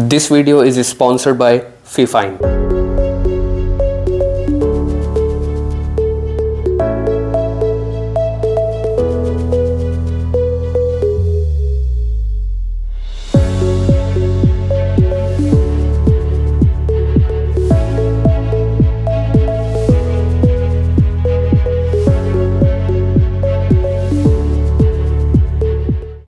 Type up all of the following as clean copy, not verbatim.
This video is sponsored by Fifine.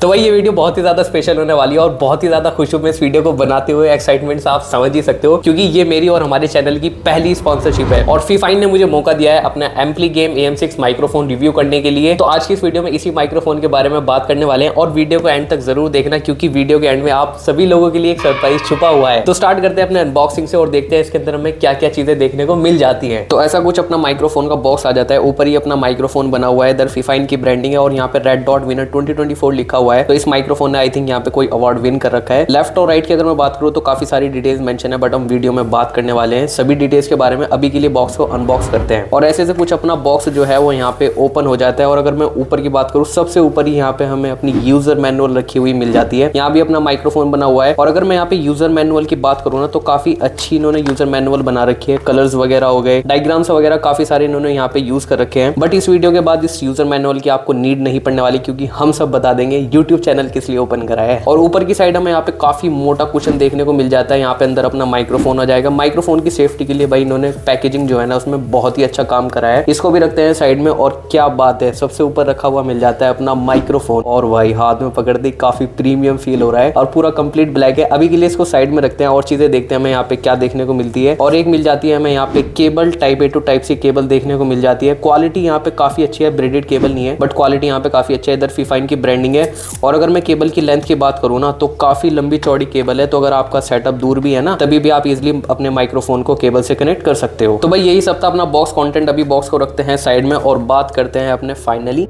तो भाई ये वीडियो बहुत ही ज़्यादा स्पेशल होने वाली है और बहुत ही ज़्यादा खुश हूँ मैं इस वीडियो को बनाते हुए। एक्साइटमेंट आप समझ ही सकते हो क्योंकि ये मेरी और हमारे चैनल की पहली स्पॉन्सरशिप है और फीफाइन ने मुझे मौका दिया है अपना amply game AM6 microphone review करने के लिए। तो आज की इस वीडियो में इसी माइक्रोफोन के बारे में बात करने वाले हैं और वीडियो को एंड तक जरूर देखना क्योंकि वीडियो के एंड में आप सभी लोगों के लिए एक सरप्राइज छुपा हुआ है। तो स्टार्ट करते हैं अपने अनबॉक्सिंग से और देखते हैं इसके अंदर हमें क्या क्या चीजें देखने को मिल जाती है। तो ऐसा कुछ अपना माइक्रोफोन का बॉक्स आ जाता है, ऊपर ही अपना माइक्रोफोन बना हुआ है, इधर फीफाइन की ब्रांडिंग है और यहाँ पे रेड डॉट विनर 2024 लिखा हुआ है। तो इस माइक्रोफोन आई थिंक यहाँ पे कोई अवार्ड विन कर रखा है। लेफ्ट और राइट की अगर मैं बात करूँ तो काफी सारी डिटेल्स मेंशन है बट हम वीडियो में बात करने वाले हैं सभी डिटेल्स के बारे में। अभी के लिए बॉक्स को अनबॉक्स करते हैं और ऐसे से कुछ अपना बॉक्स जो है वो यहाँ पे ओपन हो जाता है। और अगर मैं ऊपर की बात करूँ सबसे ऊपर ही यहाँ पे हमें अपनी यूजर मैनुअल रखी हुई मिल जाती है। यहाँ भी अपना माइक्रोफोन बना हुआ है और अगर मैं यहाँ पे यूजर मैनुअल की बात करूँ ना तो काफी अच्छी इन्होंने यूजर मैनुअल बना रखी है। कलर्स वगैरह हो गए, डायग्राम्स वगैरह काफी सारे इन्होंने यहाँ पे यूज कर रखे हैं। बट इस वीडियो के बाद इस यूजर मैनुअल की आपको नीड नहीं पड़ने वाली क्योंकि हम सब बता देंगे यूट्यूब चैनल किस लिए ओपन करा है। और ऊपर की साइड हमें यहाँ पे काफी मोटा कुशन देखने को मिल जाता है। यहाँ पे अंदर अपना माइक्रोफोन आ जाएगा। माइक्रोफोन की सेफ्टी के लिए भाई इन्होंने पैकेजिंग जो है ना उसमें बहुत ही अच्छा काम करा है। इसको भी रखते हैं साइड में और क्या बात है, सबसे ऊपर रखा हुआ मिल जाता है अपना माइक्रोफोन और भाई हाथ में पकड़ते काफी प्रीमियम फील हो रहा है और पूरा कंप्लीट ब्लैक है। अभी के लिए इसको साइड में रखते हैं और चीजें देखते हैं हमें यहाँ पे क्या देखने को मिलती है। और एक मिल जाती है हमें यहाँ पे cable, type A to type C cable देखने को मिल जाती है। क्वालिटी यहाँ पे काफी अच्छी है, ब्रेडेड केबल नहीं है बट क्वालिटी यहाँ पे काफी अच्छा है। इधर फीफाइन की ब्रांडिंग है और अगर मैं केबल की लेंथ की बात करूँ ना तो काफी लंबी चौड़ी केबल है। तो अगर आपका सेटअप दूर भी है ना तभी भी आप इजीली अपने माइक्रोफोन को केबल से कनेक्ट कर सकते हो। तो भाई यही सब था अपना बॉक्स कंटेंट। अभी बॉक्स को रखते हैं साइड में और बात करते हैं अपने फाइनली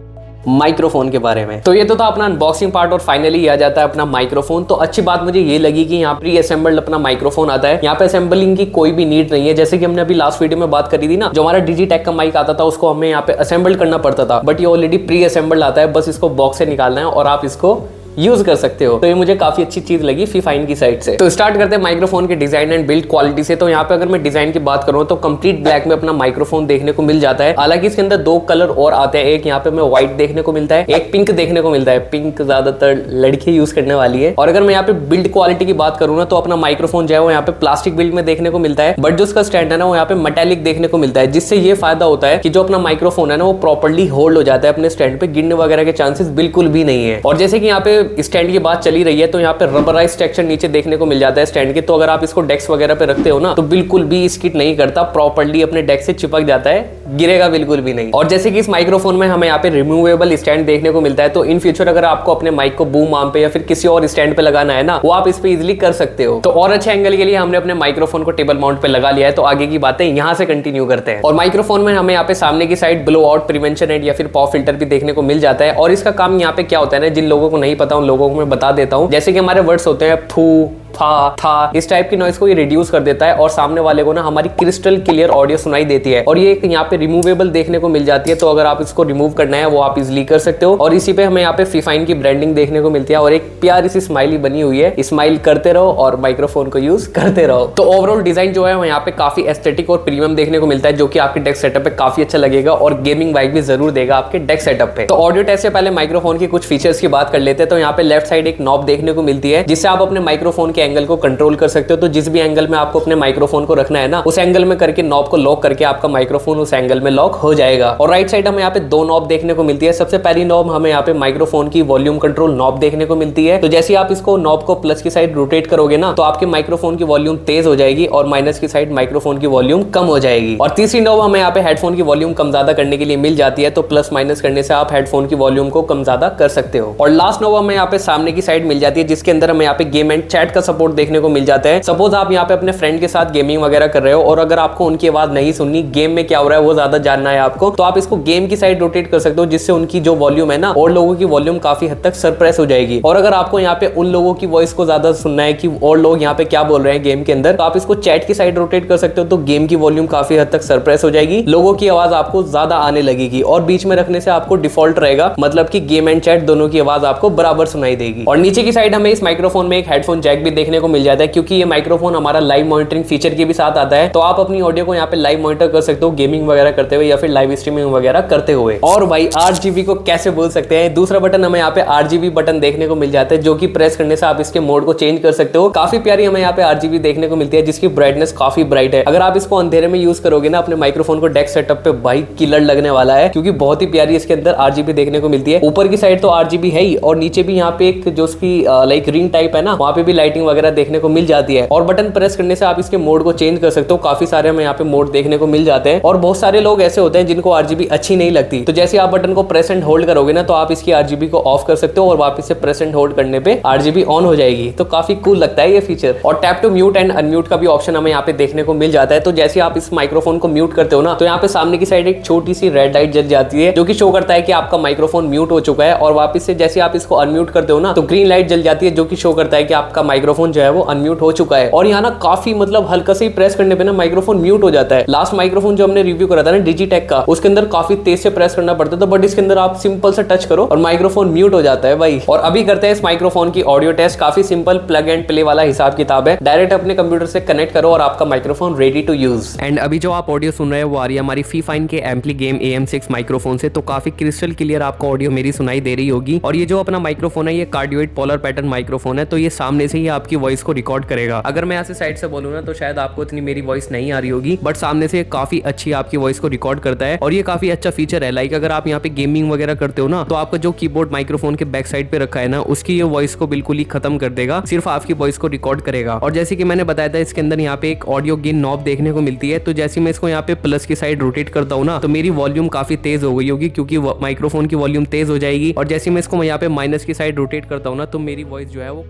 माइक्रोफोन के बारे में। तो ये तो था अपना अनबॉक्सिंग पार्ट और फाइनली आ जाता है अपना माइक्रोफोन। तो अच्छी बात मुझे ये लगी कि यहाँ प्री असेंबल्ड अपना माइक्रोफोन आता है। यहाँ पे असेंबलिंग की कोई भी नीड नहीं है। जैसे कि हमने अभी लास्ट वीडियो में बात करी थी ना, जो हमारा डिजिटेक का माइक आता था उसको हमें यहाँ पे असेंबल करना पड़ता था बट ये ऑलरेडी प्री असेंबल्ड आता है। बस इसको बॉक्स से निकालना है और आप इसको यूज कर सकते हो। तो ये मुझे काफी अच्छी चीज लगी फीफाइन की साइड से। तो स्टार्ट करते हैं माइक्रोफोन के डिजाइन एंड बिल्ड क्वालिटी से। तो यहाँ पे अगर मैं डिजाइन की बात करूँ तो कंप्लीट ब्लैक में अपना माइक्रोफोन देखने को मिल जाता है। हालांकि इसके अंदर दो कलर और आते हैं, एक यहाँ पे हमें व्हाइट देखने को मिलता है, एक पिंक देखने को मिलता है। पिंक ज्यादातर लड़के यूज करने वाली है। और अगर मैं यहाँ पे बिल्ड क्वालिटी की बात करूँ ना तो अपना माइक्रोफोन जो है वो यहाँ पे प्लास्टिक बिल्ड में देखने को मिलता है बट जो उसका स्टैंड है ना वो यहाँ पे मेटेलिक देखने को मिलता है, जिससे ये फायदा होता है कि जो अपना माइक्रोफोन है ना वो प्रॉपर्ली होल्ड हो जाता है अपने स्टैंड पे, गिरने वगैरह के चांसेस बिल्कुल भी नहीं है। और जैसे कि यहाँ पे स्टैंड की बात चली रही है तो यहाँ पे रबराइज टेक्सचर नीचे देखने को मिल जाता है स्टैंड के। तो अगर आप इसको डेस्क वगैरह पे रखते हो ना तो बिल्कुल भी स्किट नहीं करता, प्रॉपर्ली अपने डेस्क से चिपक जाता है, गिरेगा बिल्कुल भी नहीं। और जैसे कि इस माइक्रोफोन में हमें यहाँ पे रिमूवेबल स्टैंड देखने को मिलता है। तो इन फ्यूचर अगर आपको अपने माइक को बूम आर्म पे या फिर किसी और स्टैंड पे लगाना है ना वो आप इस पे इजिली कर सकते हो। तो और अच्छे एंगल के लिए हमने अपने माइक्रोफोन को टेबल माउंट पे लगा लिया है। तो आगे की बातें यहाँ से कंटिन्यू करते हैं। और माइक्रोफोन में हमें यहाँ पे सामने की side blow out prevention and या फिर पॉप फिल्टर भी देखने को मिल जाता है। और इसका काम यहाँ पे क्या होता है ना, जिन लोगों को नहीं पता उन लोगों को मैं बता देता हूँ। जैसे कि हमारे वर्ड्स होते हैं फू, फा, था, इस टाइप की नॉइस को ये रिड्यूस कर देता है और सामने वाले को ना हमारी क्रिस्टल क्लियर ऑडियो सुनाई देती है। और ये यहाँ पे रिमूवेबल देखने को मिल जाती है। तो अगर आप इसको रिमूव करना है वो आप इजिली कर सकते हो। और इसी पे हमें यहाँ पे फीफाइन की ब्रांडिंग देखने को मिलती है और एक प्यारी सी स्माइली बनी हुई है। स्माइल करते रहो और माइक्रोफोन को यूज करते रहो। तो ओवरऑल डिजाइन जो है वो यहाँ पे काफी एस्थेटिक और प्रीमियम देखने को मिलता है जो कि आपके डेस्क सेटअप पे काफी अच्छा लगेगा और गेमिंग वाइब भी जरूर देगा आपके डेस्क सेटअप पे। तो ऑडियो टेस्ट से पहले माइक्रोफोन की कुछ फीचर्स की बात कर लेते हैं। तो यहाँ पे लेफ्ट साइड एक नॉब देखने को मिलती है जिससे आप अपने माइक्रोफोन के एंगल को कंट्रोल कर सकते हो। तो जिस भी एंगल में आपको अपने माइक्रोफोन को रखना है ना उस एंगल में करके नॉब को लॉक करके आपका माइक्रोफोन उस एंगल में लॉक हो जाएगा। और राइट साइड हमें यहाँ पे दो नॉब देखने को मिलती है। सबसे पहली नॉब हमें यहाँ पे माइक्रोफोन की वॉल्यूम कंट्रोल नॉब देखने को मिलती है। तो जैसे आप इसको नॉब को प्लस की साइड रोटेट करोगे ना तो आपके माइक्रोफोन की वॉल्यूम तेज हो जाएगी और माइनस की साइड माइक्रोफोन की वॉल्यूम कम हो जाएगी। और तीसरी नॉब हमें यहाँ पे हेडफोन की वॉल्यूम कम ज्यादा करने के लिए मिल जाती है। तो प्लस माइनस करने से आप हेडफोन की वॉल्यूम को कम ज्यादा कर सकते हो। और लास्ट नॉब हमें यहाँ पे सामने की साइड मिल जाती है जिसके अंदर हमें यहाँ पे गेम एंड चैट का सपोर्ट देखने को मिल जाता है। सपोज आप यहाँ पे अपने फ्रेंड के साथ गेमिंग वगैरह कर रहे हो और अगर आपको उनकी आवाज नहीं सुननी, गेम में क्या हो रहा है वो ज्यादा जानना है आपको, तो आप इसको गेम की साइड रोटेट कर सकते हो जिससे उनकी जो वॉल्यूम है ना और लोगों की वॉल्यूम काफी हद तक सरप्रेस हो जाएगी। और अगर आपको यहाँ पे उन लोगों की वॉइस को ज्यादा सुनना है कि और लोग यहाँ पे क्या बोल रहे हैं गेम के अंदर, तो आप इसको चैट की साइड रोटेट कर सकते हो। तो गेम की वॉल्यूम काफी हद तक सरप्रेस हो जाएगी, लोगों की आवाज आपको ज्यादा आने लगेगी। और बीच में रखने से आपको डिफॉल्ट रहेगा, मतलब कि गेम एंड चैट दोनों की आवाज आपको बराबर सुनाई देगी। और नीचे की साइड हमें इस माइक्रोफोन में एक हेडफोन जैक भी देखने को मिल जाता है, क्योंकि ये माइक्रोफोन हमारा लाइव मॉनिटरिंग फीचर के भी साथ आता है। तो आप अपनी ऑडियो को यहाँ पे लाइव मॉनिटर कर सकते हो गेमिंग वगैरह करते हुए या फिर लाइव स्ट्रीमिंग वगैरह करते हुए। और भाई RGB को कैसे बोल सकते हैं, दूसरा बटन हमें यहाँ पे RGB बटन देखने को मिल जाता है, जो कि प्रेस करने से आप इसके मोड को चेंज कर सकते हो। काफी प्यारी हमें यहाँ पे RGB देखने को मिलती है, जिसकी ब्राइटनेस काफी ब्राइट है। अगर आप इसको अंधेरे में यूज करोगे ना अपने माइक्रोफोन को डेस्क सेटअप पे, भाई किलर लगने वाला है, क्योंकि बहुत ही प्यारी इसके अंदर RGB देखने को मिलती है। ऊपर की साइड तो RGB है ही, और नीचे भी यहाँ पे एक जो उसकी लाइक रिंग टाइप है ना, वहाँ पे भी लाइटिंग वगैरह देखने को मिल जाती है। और बटन प्रेस करने से आप इसके मोड को चेंज कर सकते हो। काफी सारे हमें यहाँ पे मोड देखने को मिल जाते हैं, और बहुत सारे लोग ऐसे होते हैं जिनको RGB अच्छी नहीं लगती, तो जैसे आप बटन को प्रेस एंड होल्ड करोगे ना, तो आप इसकी RGB को ऑफ कर सकते हो और वापस से प्रेस एंड होल्ड करने पे RGB ऑन हो जाएगी। तो काफी कूल लगता है ये फीचर। और tap to mute and unmute का भी ऑप्शन हमें यहाँ पे देखने को मिल जाता है। तो जैसे आप इस माइक्रोफोन को म्यूट करते हो ना, तो यहाँ पे सामने की साइड एक छोटी सी रेड लाइट जल जाती है, जो कि शो करता है कि आपका माइक्रोफोन म्यूट हो चुका है। और वापस से जैसे आप इसको अनम्यूट करते हो ना, तो ग्रीन लाइट जल जाती है, जो कि शो करता है कि आपका माइक्रोफोन जो है वो अनम्यूट हो चुका है। और यहाँ ना काफी मतलब हल्का से प्रेस करने पे ना माइक्रोफोन म्यूट हो जाता है। लास्ट माइक्रोफोन जो हमने रिव्यू करा था ना डिजिटेक का, उसके अंदर काफी तेज से प्रेस करना पड़ता था, बट इसके अंदर आप सिंपल से टच करो और माइक्रोफोन म्यूट हो जाता है भाई। और अभी करते हैं इस माइक्रोफोन की ऑडियो टेस्ट। काफी सिंपल प्लग एंड प्ले वाला हिसाब किताब है। डायरेक्ट अपने कंप्यूटर से कनेक्ट करो और आपका microphone ready to use. And अभी जो आप ऑडियो सुन रहे हैं वो आ रही है हमारी फीफाइन के एम्पली गेम AM6 माइक्रोफोन से। तो काफी क्रिस्टल क्लियर आपको ऑडियो मेरी सुनाई दे रही होगी। और ये जो अपना माइक्रोफोन है ये कार्डियोइड पोलर पैटर्न माइक्रोफोन है, तो ये सामने से ही आपकी वॉइस को रिकॉर्ड करेगा। अगर मैं यहाँ से साइड से बोलूँ ना, तो शायद आपको इतनी मेरी वॉइस नहीं आ रही होगी, बट सामने से काफी अच्छी आपकी वॉइस को रिकॉर्ड करता है। और ये काफी अच्छा फीचर है। लाइक अगर आप यहाँ पे गेमिंग वगैरह करते हो ना, तो आपका जो कीबोर्ड माइक्रोफोन के बैक साइड पे रखा है ना, उसकी ये वॉइस को बिल्कुल ही खत्म कर देगा, सिर्फ आपकी वॉइस को रिकॉर्ड करेगा। और जैसे कि मैंने बताया था, इसके अंदर यहाँ पे एक ऑडियो गेन नॉब देखने को मिलती है। तो जैसे मैं इसको यहाँ पे प्लस की साइड रोटेट करता हूँ ना, तो मेरी वॉल्यूम काफी तेज हो गई होगी, क्योंकि माइक्रोफोन की वॉल्यूम तेज हो जाएगी। और जैसे मैं इसको यहाँ पे माइनस की साइड रोटेट करता हूँ ना, तो मेरी वॉइस जो है वो,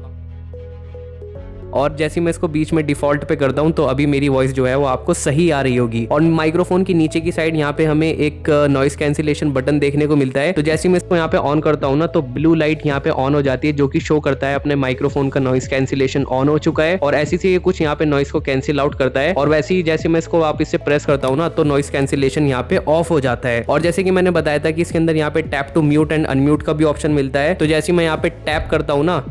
और जैसे मैं इसको बीच में डिफॉल्ट पे करता हूं, तो अभी मेरी वॉइस जो है वो आपको सही आ रही होगी। और माइक्रोफोन की नीचे की साइड यहाँ पे हमें एक नॉइस कैंसिलेशन बटन देखने को मिलता है। तो जैसे मैं इसको यहाँ पे ऑन करता हूं ना, तो ब्लू लाइट यहाँ पे ऑन हो जाती है, जो कि शो करता है अपने माइक्रोफोन का नॉइस कैंसिलेशन ऑन हो चुका है। और ऐसी से ये कुछ यहाँ पे नॉइस को कैंसिल आउट करता है। और वैसे ही जैसे मैं इसको वापस से प्रेस करता हूँ ना, तो नॉइस कैंसिलेशन यहाँ पे ऑफ हो जाता है। और जैसे कि मैंने बताया था कि इसके अंदर यहाँ पे tap to mute and unmute का भी ऑप्शन मिलता है। तो जैसे मैं यहाँ पे टैप करता हूँ ना,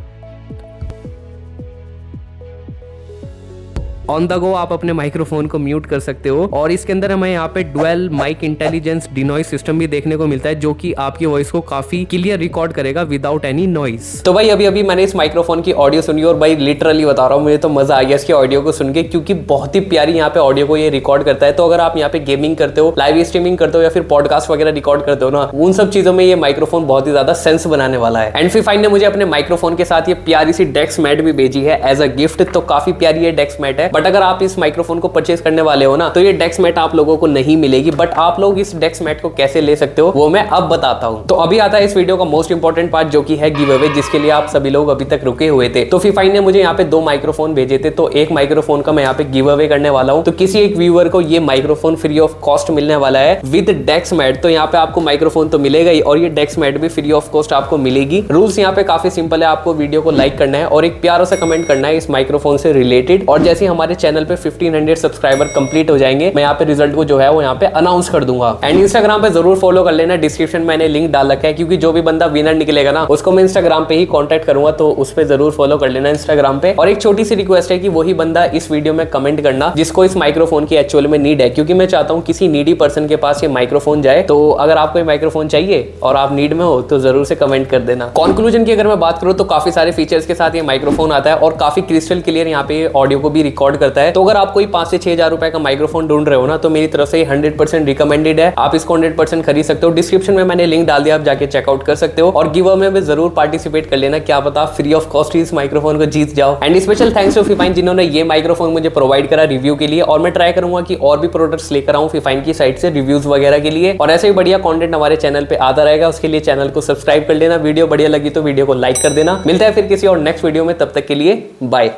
ऑन द गो आप अपने माइक्रोफोन को म्यूट कर सकते हो। और इसके अंदर हमें यहाँ पे डुअल माइक इंटेलिजेंस डिनॉइस सिस्टम भी देखने को मिलता है, जो कि आपकी वॉइस को काफी क्लियर रिकॉर्ड करेगा विदाउट एनी नॉइस। तो भाई अभी मैंने इस माइक्रोफोन की ऑडियो सुनी, और भाई लिटरली बता रहा हूँ, मुझे तो मजा आ गया इसकी ऑडियो को सुन के, क्योंकि बहुत ही प्यारी यहाँ पे ऑडियो को ये रिकॉर्ड करता है। तो अगर आप यहाँ पे गेमिंग करते हो, लाइव स्ट्रीमिंग करते हो, या फिर पॉडकास्ट वगैरह रिकॉर्ड करते हो ना, उन सब चीजों में ये माइक्रोफोन बहुत ही ज्यादा सेंस बनाने वाला है। एंड फीफाइन ने मुझे अपने माइक्रोफोन के साथ ये प्यारी सी डेस्क मैट भी भेजी है एज अ गिफ्ट। तो काफी प्यारी ये डेस्क मैट है, बट अगर आप इस माइक्रोफोन को परचेज करने वाले हो ना, तो ये डेस्क मैट आप लोगों को नहीं मिलेगी। बट आप लोग इस डेस्क मैट को कैसे ले सकते हो वो मैं अब बताता हूं। तो अभी आता है इस वीडियो का मोस्ट इंपॉर्टेंट पार्ट, जो कि है गिव अवे, जिसके लिए आप सभी लोग अभी तक रुके हुए थे। तो फीफाइन ने मुझे यहाँ पे 2 माइक्रोफोन भेजे थे, तो एक माइक्रोफोन का मैं यहाँ पे गिव अवे करने वाला हूँ। तो किसी एक व्यूअर को ये माइक्रोफोन फ्री ऑफ कॉस्ट मिलने वाला है विद डेस्क मैट। तो यहाँ पे आपको माइक्रोफोन तो मिलेगा ही, और ये डेस्क मैट भी फ्री ऑफ कॉस्ट आपको मिलेगी। रूल्स यहाँ पे काफी सिंपल है, आपको वीडियो को लाइक करना है और एक प्यारा सा कमेंट करना है इस माइक्रोफोन से रिलेटेड। और जैसे हमारे चैनल पे 1500 सब्सक्राइबर कंप्लीट हो जाएंगे, मैं यहाँ पे रिजल्ट को जो है वो यहाँ पे अनाउंस कर दूंगा। एंड इंस्टाग्राम पे जरूर फॉलो कर लेना, डिस्क्रिप्शन में मैंने लिंक डाल रखा है, क्योंकि जो भी बंदा विनर निकलेगा ना, उसको मैं इंस्टाग्राम पे ही कांटेक्ट करूंगा, तो उस पे जरूर फॉलो कर लेना इंस्टाग्राम पे। और एक छोटी सी रिक्वेस्ट है कि वही बंदा इस वीडियो में कमेंट करना जिसको इस माइक्रोफोन की एक्चुअल में नीड है, क्योंकि मैं चाहता हूँ किसी नीडी पर्सन के पास ये माइक्रोफोन जाए। तो अगर आपको ये माइक्रोफोन चाहिए और आप नीड में हो, तो जरूर से कमेंट कर देना। कंक्लूजन की अगर मैं बात करूँ, तो काफी सारे फीचर्स के साथ ये माइक्रोफोन आता है, और काफी क्रिस्टल क्लियर यहाँ पे ऑडियो को भी रिकॉर्ड करता है। तो अगर आप कोई 5 से 6 हजार रुपए का माइक्रोफोन ढूंढ रहे हो ना, तो मेरी तरफ से 100% रिकमेंडेड है। आप इसको 100% खरीद सकते हो। डिस्क्रिप्शन में मैंने लिंक डाल दिया, आप जाके चेकआउट कर सकते हो। और गिव अवे में जरूर पार्टिसिपेट कर लेना, क्या पता फ्री ऑफ कॉस्ट इस माइक्रोफोन को जीत जाओ। एंड स्पेशल थैंक्स टू फीफाइन, जिन्होंने ये माइक्रोफोन मुझे प्रोवाइड करा रिव्यू के लिए। और मैं ट्राई करूंगा कि और भी प्रोडक्ट्स लेकर आऊं फीफाइन की साइट से रिव्यूज वगैरह के लिए। और ऐसे ही बढ़िया कंटेंट हमारे चैनल पे आता रहेगा, उसके लिए चैनल को सब्सक्राइब कर लेना। वीडियो बढ़िया लगी तो वीडियो को लाइक कर देना। मिलता है फिर किसी और नेक्स्ट वीडियो में, तब तक के लिए बाय।